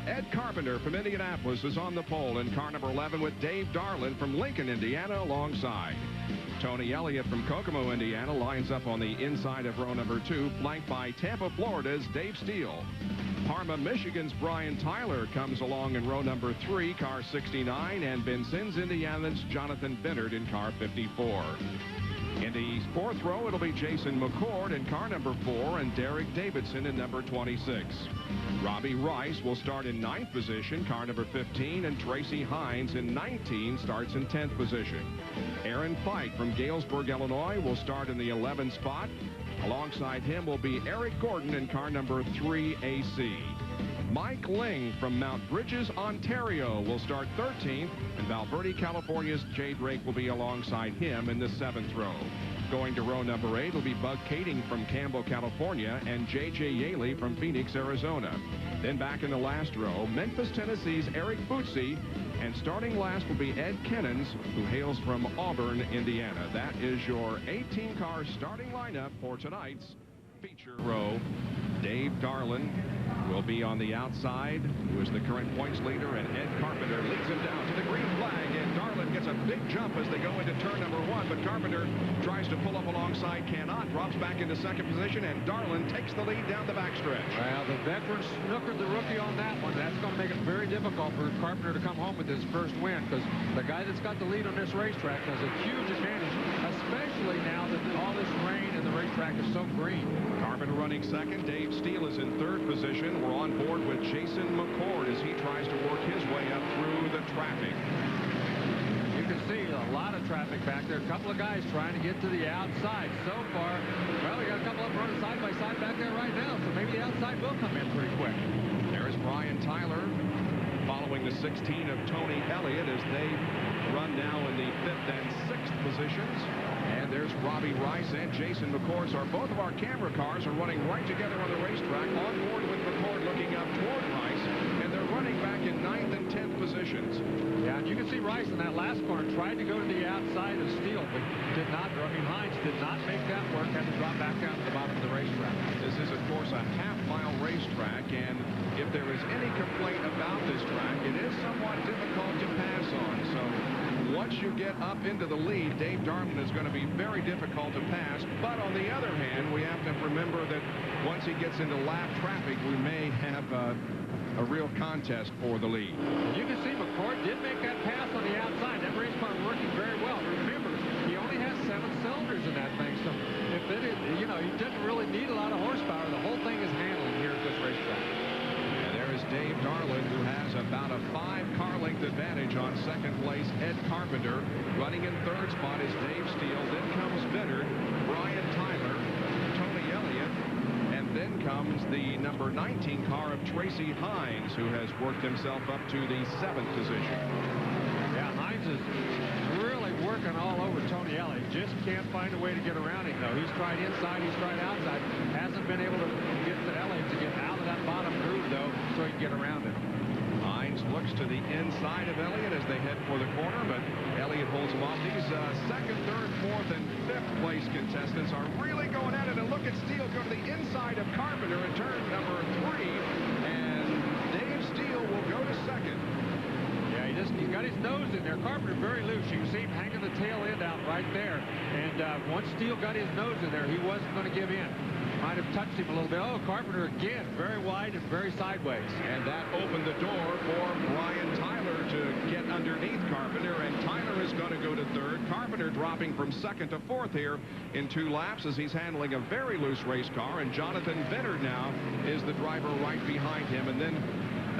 Ed Carpenter from Indianapolis is on the pole in car number 11 with Dave Darland from Lincoln, Indiana alongside. Tony Elliott from Kokomo, Indiana lines up on the inside of row number 2, flanked by Tampa, Florida's Dave Steele. Parma, Michigan's Brian Tyler comes along in row number 3, car 69, and Vincennes, Indiana's Jonathan Bennett in car 54. In the 4th row, it'll be Jason McCord in car number 4 and Derek Davidson in number 26. Robbie Rice will start in 9th position, car number 15, and Tracy Hines in 19 starts in 10th position. Aaron Fight from Galesburg, Illinois will start in the 11th spot. Alongside him will be Eric Gordon in car number 3 AC. Mike Ling from Mount Bridges, Ontario will start 13th, and Valverde, California's Jay Drake will be alongside him in the 7th row. Going to row number 8 will be Bug Kading from Campbell, California, and J.J. Yaley from Phoenix, Arizona. Then back in the last row, Memphis, Tennessee's Eric Bootsy, and starting last will be Ed Kennons, who hails from Auburn, Indiana. That is your 18-car starting lineup for tonight's feature row. Dave Darland will be on the outside, who is the current points leader, and Ed Carpenter leads him down to the green flag, and Darland gets a big jump as they go into turn number 1, but Carpenter tries to pull up alongside, cannot, drops back into 2nd position, and Darland takes the lead down the backstretch. Well, the veteran snookered the rookie on that one. That's going to make it very difficult for Carpenter to come home with his first win, because the guy that's got the lead on this racetrack has a huge advantage, especially now that all this rain and the racetrack is so green. Carpenter running 2nd. Dave Steele is in 3rd position. We're on board with Jason McCord as he tries to work his way up through the traffic. You can see a lot of traffic back there. A couple of guys trying to get to the outside. So far, well, we got a couple of them running side by side back there right now, so maybe the outside will come in pretty quick. There's Brian Tyler following the 16 of Tony Elliott as they run now in the 5th and 6th positions. And there's Robbie Rice and Jason McCord. So both of our camera cars are running right together on the racetrack, on board with McCord looking up toward Rice, and they're running back in 9th and 10th positions. Yeah, and you can see Rice in that last corner tried to go to the outside of Steele, but did not. I mean, Hines did not make that work, had to drop back down to the bottom of the racetrack. This is, of course, a half-mile racetrack, and if there is any complaint about this track, it is somewhat difficult to pass on. So once you get up into the lead, Dave Darland is going to be very difficult to pass. But on the other hand, we have to remember that once he gets into lap traffic, we may have a real contest for the lead. You can see McCord did make that pass on the outside. That race car working very well. Remember, he only has 7 cylinders in that thing, so if it is, you know, he didn't really need a lot of horsepower. The whole thing is handling here at this racetrack. Is Dave Darland, who has about a 5-car length advantage on 2nd place. Ed Carpenter running in 3rd spot is Dave Steele. Then comes Bennett, Brian Tyler, Tony Elliott, and then comes the number 19 car of Tracy Hines, who has worked himself up to the 7th position. Yeah, Hines is really working all over Tony Elliott. Just can't find a way to get around him, though. He's tried inside, he's tried outside. Hasn't been able to get to Elliott to get out of that bottom groove, though, so he can get around him. Hines looks to the inside of Elliott as they head for the corner, but Elliott holds him off. These 2nd, 3rd, 4th, and 5th place contestants are really going at it. And look at Steele go to the inside of Carpenter in turn number 3, and Dave Steele will go to 2nd. Yeah, he's got his nose in there. Carpenter very loose. You can see him hanging the tail end out right there. And once Steele got his nose in there, he wasn't going to give in. Might have touched him a little bit. Oh, Carpenter again, very wide and very sideways. And that opened the door for Brian Tyler to get underneath Carpenter, and Tyler is going to go to 3rd. Carpenter dropping from 2nd to 4th here in 2 laps as he's handling a very loose race car, and Jonathan Bennett now is the driver right behind him. And then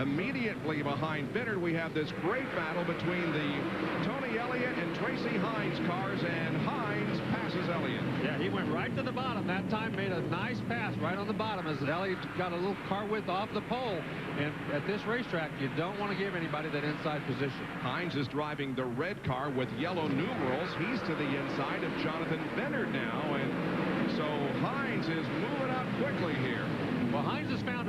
immediately behind Bennett, we have this great battle between the Tony Elliott and Tracy Hines cars, and Hines passes Elliott. Yeah, he went right to the bottom that time, made a nice pass right on the bottom as Elliott got a little car width off the pole. And at this racetrack, you don't want to give anybody that inside position. Hines is driving the red car with yellow numerals. He's to the inside of Jonathan Bennett now, and so Hines is moving up quickly here. Well, Hines has found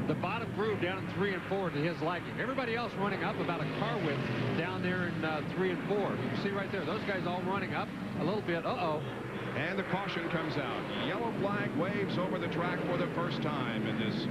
the bottom groove down in 3 and 4 to his liking. Everybody else running up about a car width down there in 3 and 4. You can see right there, those guys all running up a little bit. Uh-oh. And the caution comes out. Yellow flag waves over the track for the first time in this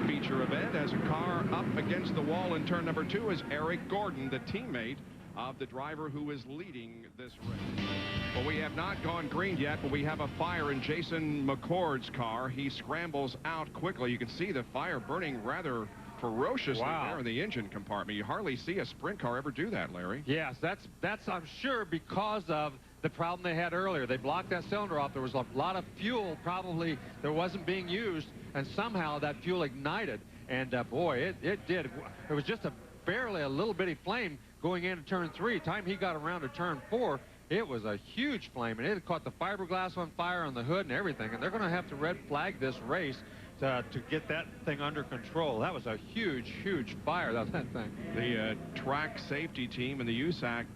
feature. feature event as a car up against the wall in turn number 2 is Eric Gordon, the teammate of the driver who is leading this race. Well, we have not gone green yet, but we have a fire in Jason McCord's car. He scrambles out quickly. You can see the fire burning rather ferociously there in the engine compartment. You hardly see a sprint car ever do that, Larry. Yes, that's I'm sure because of the problem they had earlier. They blocked that cylinder off. There was a lot of fuel probably that wasn't being used, and somehow that fuel ignited. And boy, it did. It was just barely a little bitty flame going into turn 3. Time he got around to turn 4, it was a huge flame, and it had caught the fiberglass on fire on the hood and everything. And they're going to have to red flag this race to get that thing under control. That was a huge, huge fire, that thing. The track safety team and the USAC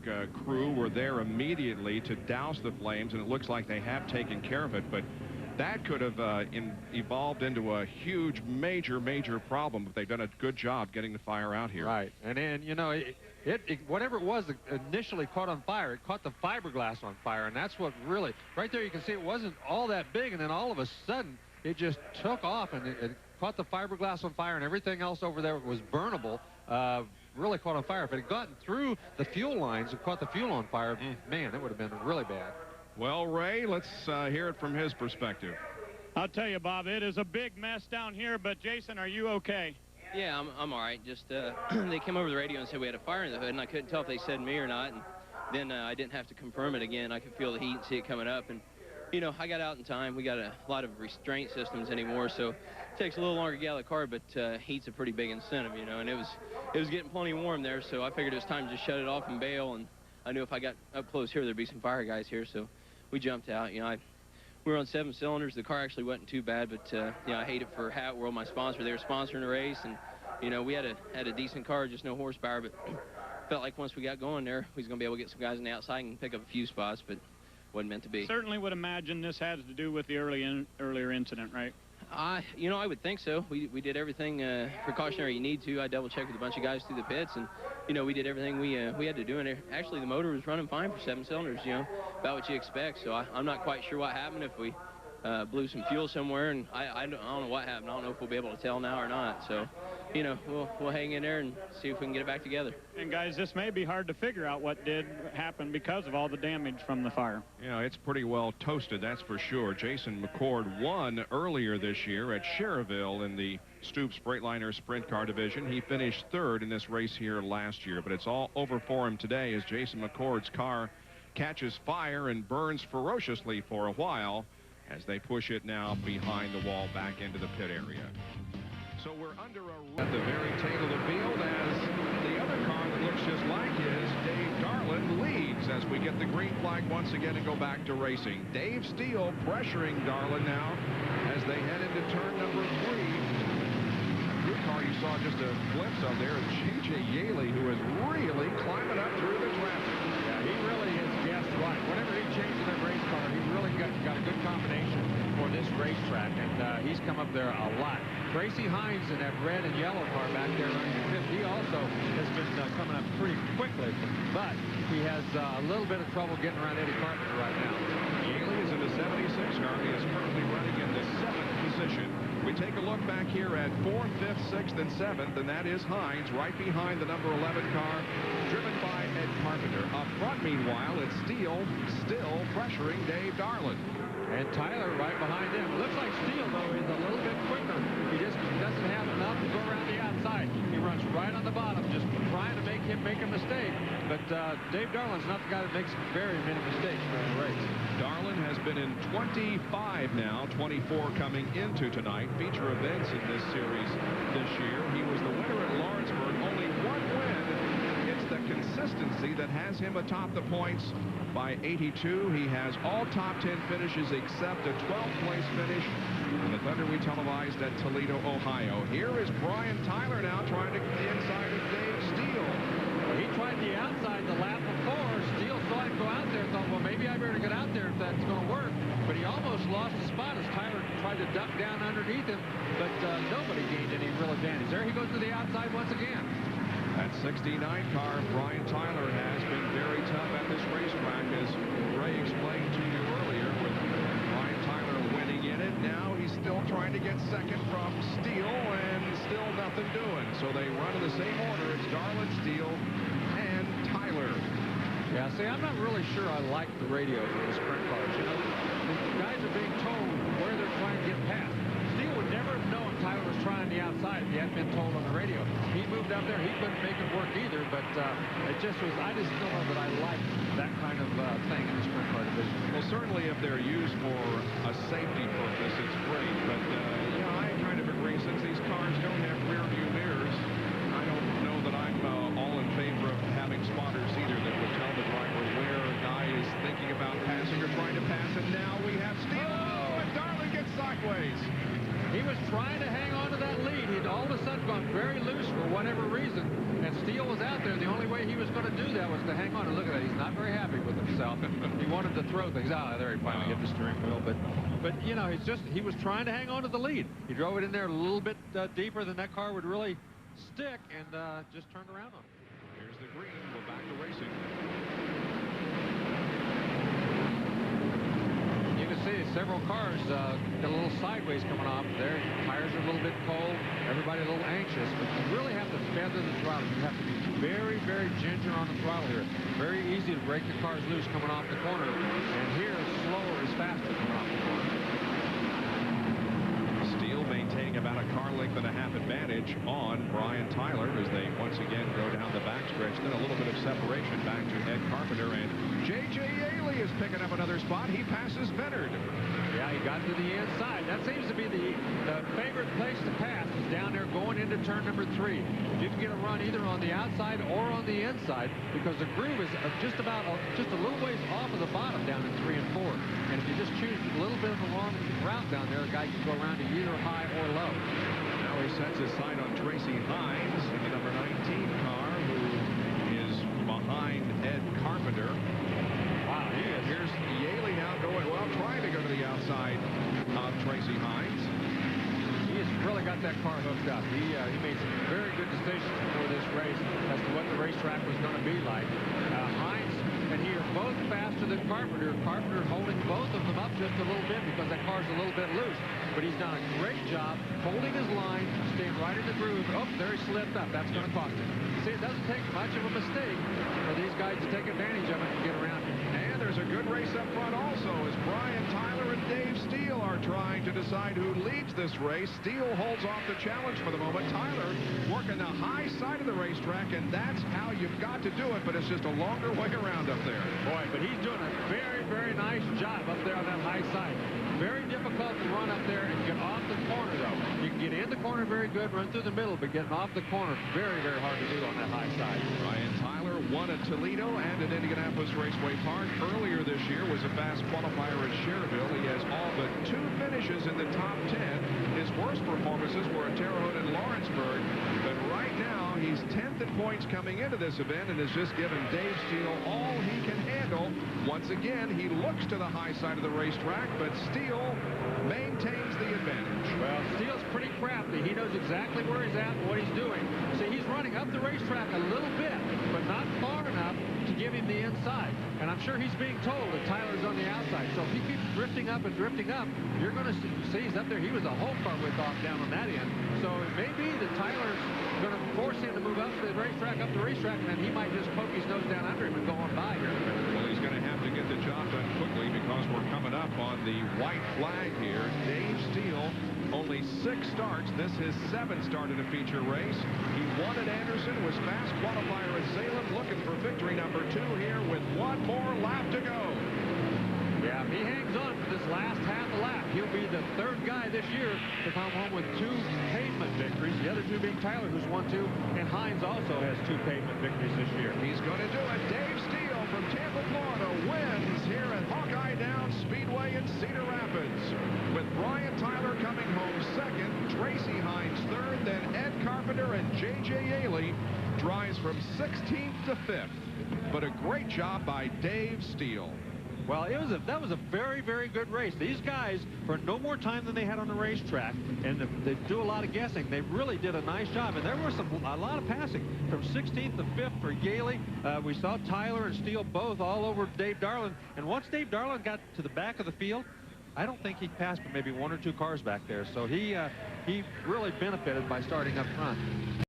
crew were there immediately to douse the flames, and it looks like they have taken care of it. But that could have evolved into a huge, major problem if they've done a good job getting the fire out here. Right. And then, you know, whatever it was that initially caught on fire, it caught the fiberglass on fire. And that's what really, right there you can see it wasn't all that big. And then all of a sudden, it just took off, and it caught the fiberglass on fire, and everything else over there was burnable. Really caught on fire. If it had gotten through the fuel lines and caught the fuel on fire, man, it would have been really bad. Well, Ray, let's hear it from his perspective. I'll tell you, Bob, it is a big mess down here, but Jason, are you okay? Yeah, I'm all right. Just they came over the radio and said we had a fire in the hood, and I couldn't tell if they said me or not. And then I didn't have to confirm it again. I could feel the heat and see it coming up. And, you know, I got out in time. We got a lot of restraint systems anymore, so it takes a little longer to get out of the car, but heat's a pretty big incentive, you know. And it was getting plenty warm there, so I figured it was time to just shut it off and bail. And I knew if I got up close here, there'd be some fire guys here, so we jumped out. You know, we were on 7 cylinders. The car actually wasn't too bad, but you know, I hate it for Hat World, my sponsor. They were sponsoring the race, and you know, we had a decent car, just no horsepower. But felt like once we got going there, we was gonna be able to get some guys on the outside and pick up a few spots, but wasn't meant to be. Certainly would imagine this has to do with the earlier incident, right? You know, I would think so. We did everything precautionary you need to. I double-checked with a bunch of guys through the pits, and you know, we did everything we had to do. And actually, the motor was running fine for 7 cylinders. You know, about what you expect. So I'm not quite sure what happened. If we blew some fuel somewhere, and I don't know what happened. I don't know if we'll be able to tell now or not. So, you know, we'll hang in there and see if we can get it back together. And guys, this may be hard to figure out what did happen because of all the damage from the fire. You know, it's pretty well toasted, that's for sure. Jason McCord won earlier this year at Cherville in the Stoops Freightliner Sprint Car Division. He finished 3rd in this race here last year, but it's all over for him today as Jason McCord's car catches fire and burns ferociously for a while as they push it now behind the wall back into the pit area. So we're under at the very tail of the field as the other car that looks just like his, Dave Darlin, leads as we get the green flag once again and go back to racing. Dave Steele pressuring Darlin now as they head into turn number 3. New car you saw just a glimpse of there is J.J. Yaley, who is really climbing up through the traffic. Yeah, he really is guessed right. Whenever he changes that race car, he really got a good combination for this racetrack, and he's come up there a lot. Tracy Hines in that red and yellow car back there running the 5th, he also has been coming up pretty quickly, but he has a little bit of trouble getting around Eddie Carpenter right now. Yaley is in the 76 car. He is currently running in the 7th position. We take a look back here at 4th, 5th, 6th, and 7th, and that is Hines right behind the number 11 car, driven by Ed Carpenter. Up front, meanwhile, it's Steele still pressuring Dave Darlin. And Tyler right behind him. Looks like Steele, though, is a little bit quicker. He just doesn't have enough to go around the outside. He runs right on the bottom, just trying to make him make a mistake. But Dave Darlin's not the guy that makes very many mistakes during the race. Darlin has been in 25 now, 24 coming into tonight. Feature events in this series this year. He was the winner at Lawrenceburg. Only 1 win. It's the consistency that has him atop the points by 82. He has all top 10 finishes except a 12th place finish in the Thunder we televised at Toledo, Ohio. Here is Brian Tyler now trying to get the inside of Dave Steele. He tried the outside the lap before. Steele saw him go out there and thought, well, maybe I better get out there if that's going to work. But he almost lost the spot as Tyler tried to duck down underneath him, but nobody gained any real advantage. There he goes to the outside once again. That 69 car Brian Tyler has been very tough at this racetrack, as Ray explained to you earlier, with Brian Tyler winning in it. Now he's still trying to get second from Steele, and still nothing doing. So they run in the same order. It's Darlin, Steele, and Tyler. Yeah, see, I'm not really sure I like the radios of the sprint cars. You know, the guys are being told where they're trying to get past. Steele would never have known Tyler was trying the outside if he hadn't been told on the radio. He moved up there. He couldn't make it work either, but it just was, I just don't know that I like that kind of thing in the sprint car division. Well, certainly if they're used for a safety purpose, it's great. But, I kind of agree. Since these cars don't have rear view mirrors, I don't know that I'm all in favor of having spotters either that would tell the driver where a guy is thinking about passing or trying to pass. And now we have Steele. Oh, and Darlin gets sideways. He was trying to hang on to that lead. He'd all of a sudden gone very loose for whatever reason, and Steele was out there. The only way he was going to do that was to hang on. And look at that. He's not very happy with himself. He wanted to throw things out. There he finally hit the steering wheel. But you know, he was trying to hang on to the lead. He drove it in there a little bit deeper than that car would really stick, and just turned around on him. Here's the green. We're back to racing. You can see several cars got a little sideways coming off there. Tires are a little bit cold. Everybody a little anxious, but you really have to feather the throttle. You have to be very, very ginger on the throttle here. Very easy to break the cars loose coming off the corner, and here slower is faster coming off the corner. Steele maintaining about a car length and a half advantage on Brian Tyler as they once again go down the backstretch. Then a little bit of separation back to Ed Carpenter, and J.J. Yaley is picking up another spot. He passes Bennard. Yeah, he got to the inside. That seems to be the favorite place to pass, is down there going into turn number 3. You can get a run either on the outside or on the inside, because the groove is just a little ways off of the bottom down in 3 and 4. And if you just choose a little bit of a long route down there, a guy can go around to either high or low. Now he sets his sight on Tracy Hines in the number 19 car, who is behind Ed Carpenter. Wow, he is. Here's Yaley now trying to go to the outside of Tracy Hines. He has really got that car hooked up. He made some very good decisions before this race as to what the racetrack was going to be like. Hines and he are both faster than Carpenter. Carpenter holding both of them up just a little bit because that car's a little bit loose. But he's done a great job holding his line, staying right in the groove. Oh, there he slipped up. That's going to cost him. See, it doesn't take much of a mistake for these guys to take advantage of it and get around him. And there's a good race up front also as Brian Tyler and Dave Steele are trying to decide who leads this race. Steele holds off the challenge for the moment. Tyler working the high side of the racetrack, and that's how you've got to do it, but it's just a longer way around up there. Boy, but he's doing a very, very nice job up there on that high side. Very difficult to run up there and get off the corner, though. You can get in the corner very good, run through the middle, but getting off the corner, very, very hard to do on that high side. Brian Tyler won at Toledo and at Indianapolis Raceway Park. Earlier this year was a fast qualifier at Cherville. He has all but 2 finishes in the top 10. His worst performances were at Terre Haute and Lawrenceburg, but right now he's 10th in points coming into this event and has just given Dave Steele all he can handle. Once again, he looks to the high side of the racetrack, but Steele maintains the advantage. Well, Steele's pretty crafty. He knows exactly where he's at and what he's doing. See, he's running up the racetrack a little bit, but not far enough to give him the inside. And I'm sure he's being told that Tyler's on the outside. So if he keeps drifting up and drifting up, you're going to see he's up there. He was a whole car width off down on that end. So it may be that Tyler's going to force him to move up the racetrack, and then he might just poke his nose down under him and go on by here. Well, he's going to have to get the job done quickly because we're coming up on the white flag here. Dave Steele, only 6 starts. This is his 7th start in a feature race. He won at Anderson, was fast qualifier at Salem, looking for victory number 2 here with 1 more lap to go. Yeah, if he hangs on for this last half a lap, he'll be the 3rd guy this year to come home with 2 pavement victories. The other 2 being Tyler, who's won 2, and Hines also has 2 pavement victories this year. He's going to do it. Dave Steele from Tampa, Florida wins here at Hawkeye Downs Speedway in Cedar Rapids. With Brian Tyler coming home 2nd, Tracy Hines 3rd, then Ed Carpenter and J.J. Yaley drives from 16th to 5th. But a great job by Dave Steele. Well, that was a very, very good race. These guys, for no more time than they had on the racetrack, and they do a lot of guessing, they really did a nice job. And there was a lot of passing from 16th to 5th for Yaley. We saw Tyler and Steele both all over Dave Darlin. And once Dave Darlin got to the back of the field, I don't think he passed but maybe 1 or 2 cars back there. So he really benefited by starting up front.